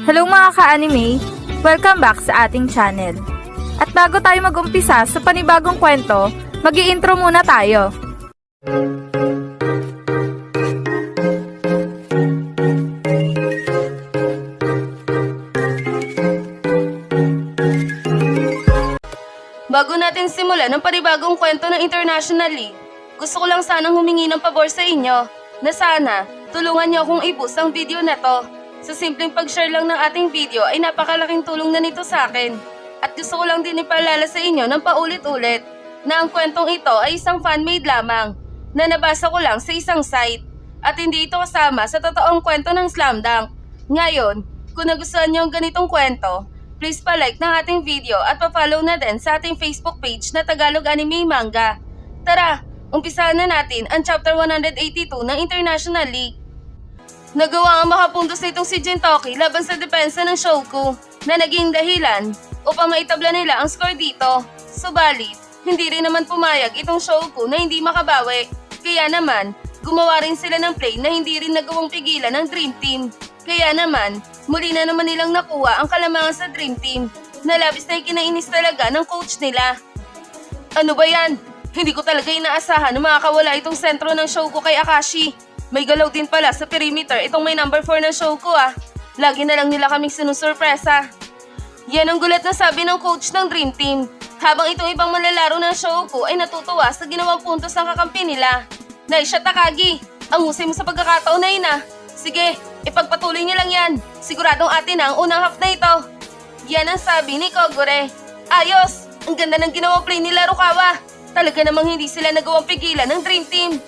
Hello mga ka-anime! Welcome back sa ating channel. At bago tayo mag-umpisa sa panibagong kwento, mag-i-intro muna tayo. Bago natin simulan ang panibagong kwento ng International League, gusto ko lang sanang humingi ng pabor sa inyo na sana tulungan niyo akong i-boost ang video na to. Sa simpleng pag-share lang ng ating video ay napakalaking tulong na nito sa akin. At gusto ko lang din ipaalala sa inyo ng paulit-ulit na ang kwentong ito ay isang fan-made lamang na nabasa ko lang sa isang site at hindi ito kasama sa totoong kwento ng Slam Dunk. Ngayon, kung nagustuhan niyo ang ganitong kwento, please pa-like ng ating video at pa-follow na din sa ating Facebook page na Tagalog Anime Manga. Tara, umpisahan na natin ang chapter 182 ng International League. Nagawa ang makapuntos nitong si Jintoki laban sa depensa ng Shouku na naging dahilan upang maitabla nila ang score dito. Subalit, hindi rin naman pumayag itong Shouku na hindi makabawi. Kaya naman, gumawa rin sila ng play na hindi rin nagawang pigilan ng Dream Team. Kaya naman, muli na naman nilang nakuha ang kalamangan sa Dream Team na labis na ikinainis talaga ng coach nila. Ano ba yan? Hindi ko talaga inaasahan na makakawala itong sentro ng Shouku kay Akashi. May galaw din pala sa perimeter itong may number 4 ng Shouku ah. Lagi na lang nila kaming sinusurpresa. Yan ang gulat na sabi ng coach ng Dream Team. Habang itong ibang manlalaro ng Shouku ay natutuwa sa ginawang puntos ng kakampi nila. Naisha Takagi, ang husay mo sa pagkakataon na yun ah. Sige, ipagpatuloy niyo lang yan. Siguradong atin na ang unang half na ito. Yan ang sabi ni Kogure. Ayos, ang ganda ng ginawang play nila Rukawa. Talaga namang hindi sila nagawang pigilan ng Dream Team.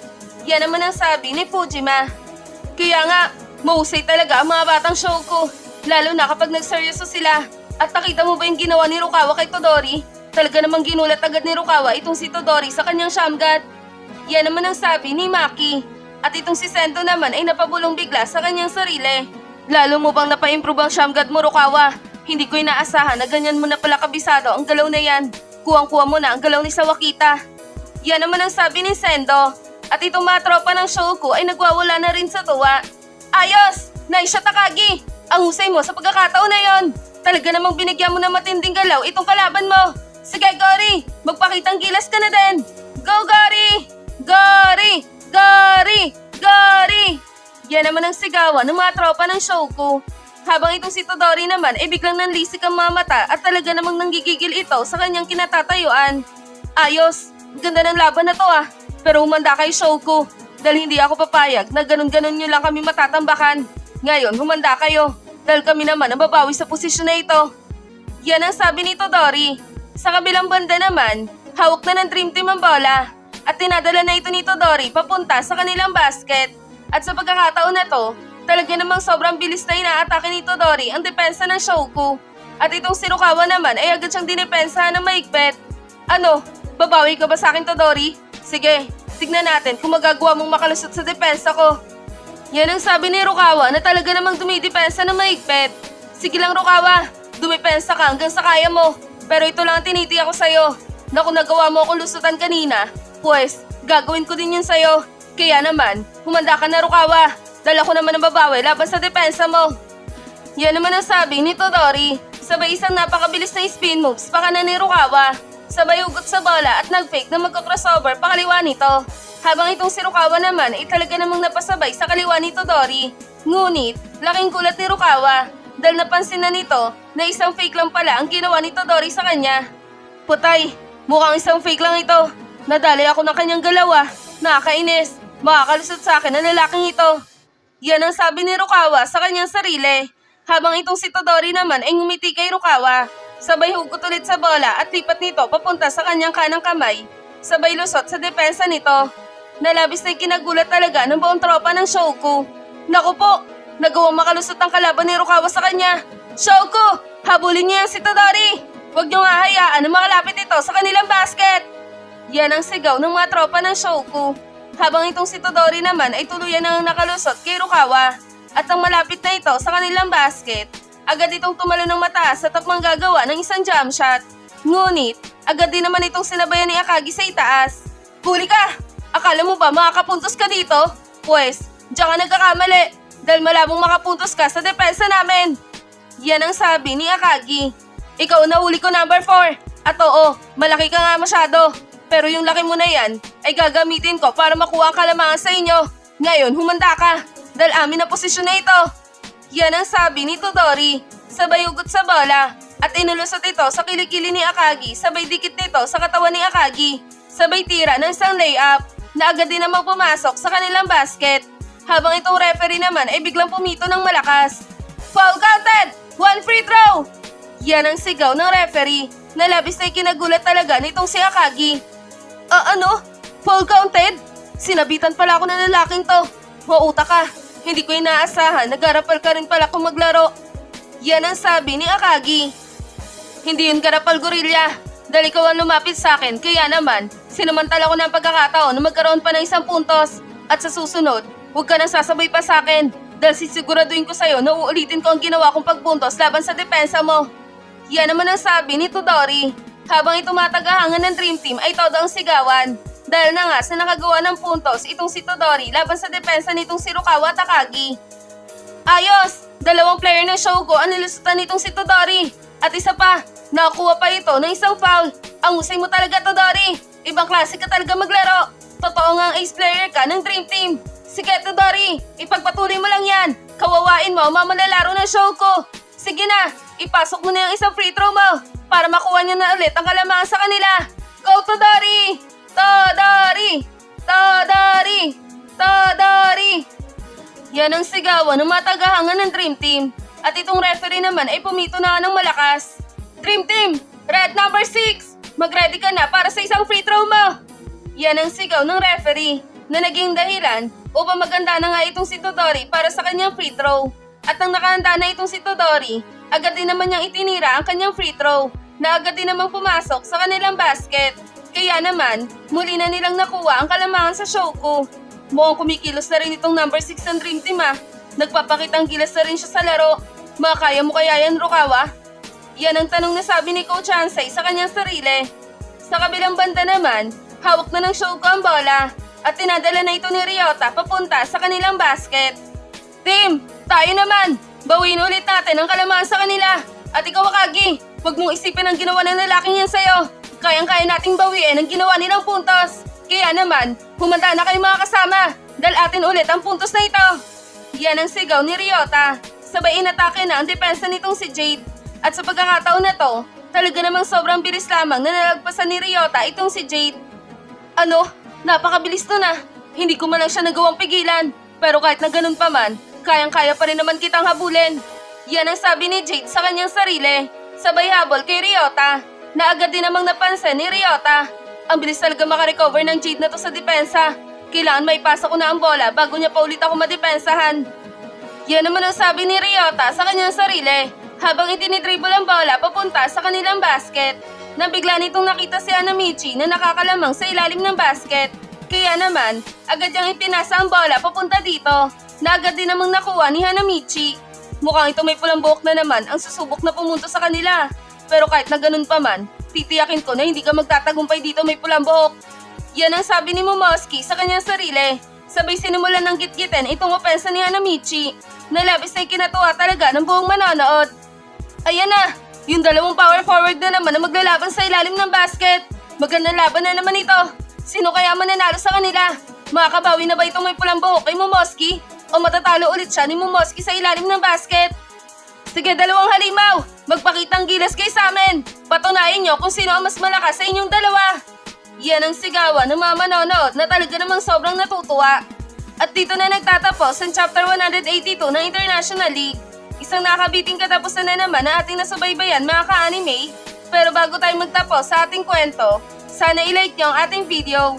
Yan naman ang sabi ni Fujima. Kaya nga, mahusay talaga ang mga batang Shouku. Lalo na kapag nagseryoso sila. At nakita mo ba yung ginawa ni Rukawa kay Todori? Talaga namang ginulat agad ni Rukawa itong si Todori sa kanyang Shamgat. Yan naman ang sabi ni Maki. At itong si Sento naman ay napabulong bigla sa kanyang sarili. Lalo mo bang napa-improve ang Shamgat mo Rukawa? Hindi ko inaasahan na ganyan mo na pala kabisado ang galaw na yan. Kuwang-kuwa mo na ang galaw ni Sawakita. Yan naman ang sabi ni Sendo. At itong mga tropa ng Shouku ay nagwawala na rin sa tuwa. Ayos! Naisha Takagi! Ang husay mo sa pagkakataon na yon. Talaga namang binigyan mo ng matinding galaw itong kalaban mo. Sige Gori! Magpakitang gilas ka na din! Go Gori! Gori! Gori! Gori! Yan naman ang sigawan ng mga tropa ng Shouku. Habang itong si Todori naman ay biglang nanlisik ang mga mata at talaga namang nanggigigil ito sa kanyang kinatatayuan. Ayos! Ganda ng laban na to ah! Pero humanda kay Shouku dahil hindi ako papayag na ganun-ganun nyo lang kami matatambakan. Ngayon, humanda kayo dahil kami naman ang babawi sa posisyon na ito. Yan ang sabi ni Todori. Sa kabilang banda naman, hawak na ng Dream Team ang bola at tinadala na ito ni Todori papunta sa kanilang basket. At sa pagkakataon na to, talaga namang sobrang bilis na inaatake ni Todori ang depensa ng Shouku. At itong si Rukawa naman ay agad siyang dinepensahan ng maigpit. Ano, babawi ka ba sa akin Todori? Sige, tignan natin kung magagawa mong makalusot sa depensa ko. Yan ang sabi ni Rukawa na talaga namang dumidepensa na maigpit. Sige lang Rukawa, dumipensa ka hanggang sa kaya mo. Pero ito lang ang tinitiya ko sa'yo, na kung nagawa mo akong lusutan kanina, pues gagawin ko din yun sa'yo. Kaya naman, humanda ka na Rukawa, dahil ako naman ang babawi laban sa depensa mo. Yan naman ang sabi ni Todori, sabay isang napakabilis na spin moves pa kanan ni Rukawa. Sabay ugot sa bola at nag-fake na magka-crossover pakaliwa nito. Habang itong si Rukawa naman ay talaga namang napasabay sa kaliwa ni Todori. Ngunit, laking gulat ni Rukawa dahil napansin na nito na isang fake lang pala ang ginawa ni Todori sa kanya. Putay, mukhang isang fake lang ito. Nadali ako ng kanyang galaw ah. Nakakainis, makakalusot sa akin ang lalaking ito. Yan ang sabi ni Rukawa sa kanyang sarili. Habang itong si Todori naman ay ngumiti kay Rukawa. Sabay hugot ulit sa bola at lipat nito papunta sa kanyang kanang kamay. Sabay lusot sa depensa nito. Nalabis na kinagulat talaga ng buong tropa ng Shouku. Naku po, nagawang makalusot ang kalaban ni Rukawa sa kanya. Shouku, habulin niyo yan si Todori. Huwag niyo nga hayaan na makalapit ito sa kanilang basket. Yan ang sigaw ng mga tropa ng Shouku. Habang itong si Todori naman ay tuluyan nang nakalusot kay Rukawa. At ang malapit na ito sa kanilang basket, agad itong tumalo ng mataas at takmang gagawa ng isang jump shot. Ngunit, agad din naman itong sinabayan ni Akagi sa itaas. Huli ka! Akala mo ba makakapuntos ka dito? Pwes, diyan ka nagkakamali dahil malabong makapuntos ka sa depensa namin. Yan ang sabi ni Akagi. Ikaw na huli ko number 4. At oo, malaki ka nga masyado. Pero yung laki mo na yan ay gagamitin ko para makuha ang kalamangan sa inyo. Ngayon, humanda ka. Dahil amin na posisyon na ito. Yan ang sabi ni Todori. Sabay ugot sa bola. At inulusot ito sa kilikili ni Akagi. Sabay dikit nito sa katawan ni Akagi. Sabay tira ng isang layup na agad din namang pumasok sa kanilang basket. Habang itong referee naman ay biglang pumito ng malakas. Foul counted! 1 free throw! Yan ang sigaw ng referee na labis na kinagulat talaga nitong si Akagi. Ano? Foul counted? Sinabitan pala ako ng lalaking to. Mauta ka. Hindi ko inaasahan. Nag-arapal ka rin pala kung maglaro. Yan ang sabi ni Akagi. Hindi yun garapal, gorilla. Dahil ikaw ang lumapit sa akin. Kaya naman, sinamantala ko ng pagkakataon na magkaroon pa ng 1 puntos. At sa susunod, huwag ka nang sasabay pa sa akin. Dahil sisiguraduhin ko sa'yo na uulitin ko ang ginawa kong pagpuntos laban sa depensa mo. Yan naman ang sabi ni Todori. Habang itumatagangan ng Dream Team ay todo ang sigawan. Dahil na nga sa nakagawa ng puntos itong si Todori laban sa depensa nitong si Rukawa Takagi. Ayos! 2 player ng Shogo ang nilusutan nitong si Todori. At isa pa, nakakuha pa ito ng 1 foul. Ang husay mo talaga, Todori. Ibang klase ka talaga maglaro. Totoo nga ang ace player ka ng Dream Team. Sige, Todori, ipagpatuloy mo lang yan. Kawawain mo ang mga manlalaro ng Shogo. Sige na, ipasok mo na yung 1 free throw mo para makuha niya na ulit ang kalamangan sa kanila. Go, Todori! Todori! Todori! Todori! Yan ang sigawan ng mga tagahangan ng Dream Team. At itong referee naman ay pumito na ng malakas. Dream Team, red number 6, mag-ready ka na para sa 1 free throw mo. Yan ang sigaw ng referee na naging dahilan upang maganda na nga itong si Todori para sa kanyang free throw. At nang nakahanda na itong si Todori, agad din naman niyang itinira ang kanyang free throw na agad din namang pumasok sa kanilang basket. Kaya naman, muli na nilang nakuha ang kalamangan sa Shogo. Mukhang kumikilos na rin itong number 6 ng Dream Team Nagpapakitang gilas na rin siya sa laro. Makaya mo kaya yan, Rukawa? Yan ang tanong na sabi ni Coach Hansei sa kanyang sarili. Sa kabilang banda naman, hawak na ng Shogo ang bola at tinadala na ito ni Ryota papunta sa kanilang basket. Team, tayo naman! Bawiin ulit natin ang kalamangan sa kanila. At ikaw, Akagi, huwag mong isipin ang ginawa ng lalaking yan sa'yo. Kayang-kaya nating bawiin ang ginawa nilang puntos. Kaya naman, humanda na kayo mga kasama. Dahil atin ulit ang puntos na ito. Yan ang sigaw ni Ryota. Sabay inatake na ang depensa nitong si Jade. At sa pagkakataon na to, talaga namang sobrang bilis lamang na nalagpasan ni Ryota itong si Jade. Ano? Napakabilis to na. Hindi ko man lang siya nagawang pigilan. Pero kahit na ganun pa man, kayang-kaya pa rin naman kitang habulin. Yan ang sabi ni Jade sa kanyang sarili. Sabay habol kay Ryota, na agad din namang napansin ni Ryota. Ang bilis talaga makarecover ng Jade na to sa depensa. Kailangan maipasa ko na ang bola bago niya pa ulit ako madepensahan. Yan naman ang sabi ni Ryota sa kanyang sarili habang itinidribble ang bola papunta sa kanilang basket. Nang bigla nitong nakita si Hanamichi na nakakalamang sa ilalim ng basket. Kaya naman, agad niyang ipinasa ang bola papunta dito na agad din namang nakuha ni Hanamichi. Mukhang ito may pulang buhok na naman ang susubok na pumunta sa kanila. Pero kahit na ganun pa man, titiyakin ko na hindi ka magtatagumpay dito may pulang buhok. Yan ang sabi ni Momoski sa kanyang sarili. Sabay sinimulan ng gitgitin itong opensa ni Hanamichi na labis na ikinatuwa talaga ng buong manonood. Ayan na, yung 2 power forward na naman na maglalaban sa ilalim ng basket. Magandang laban na naman ito. Sino kaya mananalo sa kanila? Makakabawi na ba itong may pulang buhok kay Momoski? O matatalo ulit siya ni Momoski sa ilalim ng basket? Sige, 2 halimaw! Magpakitang gilas kayo sa amin! Patunayan nyo kung sino ang mas malakas sa inyong 2! Yan ang sigawan ng mga manonood na talaga namang sobrang natutuwa. At dito na nagtatapos ang Chapter 182 ng International League. Isang nakabiting katapusan na naman na ating nasubaybayan mga ka-anime. Pero bago tayo magtapos sa ating kwento, sana i-like nyo ang ating video.